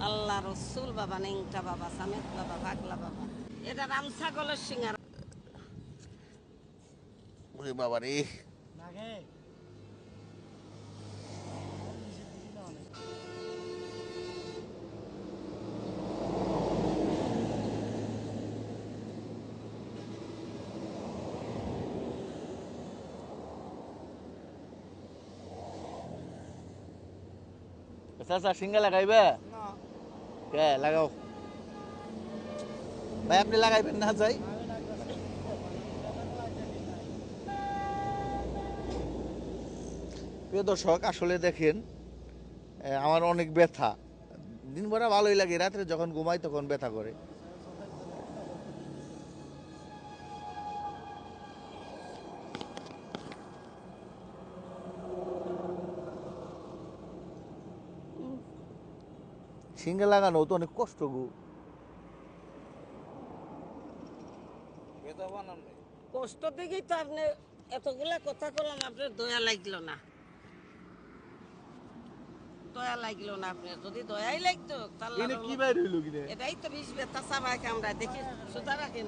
আল্লাহ রসুল বাবা, নেংটা বাবা, সামেত বাবা, ভাগলা বাবা। এটা রাম ছাগলের সিঙ্গার। ওরে বাবা রে। চাচা সিঙ্গা লাগাইবে? কে লাগাও ভাই, আপনি লাগাইবেন না? যাই প্রিয় দর্শক, আসলে দেখেন আমার অনেক ব্যথা। দিনভরা ভালোই লাগে, রাত্রে যখন ঘুমাই তখন ব্যথা করে। সিঙ্গা লাগানো তো অনেক কষ্ট গো। কষ্ট দেখেই তো আপনি এতগুলা কথা করলাম, আপনার দয়া লাগলো না। দয়া লাগলো না আপনার। যদি দয়াই লাগতো তাহলে কি বাইর হইলো কিনে? এটাই তো বিষ বেতা চাবাই কামড়ায় দেখি, সুতা রাখেন।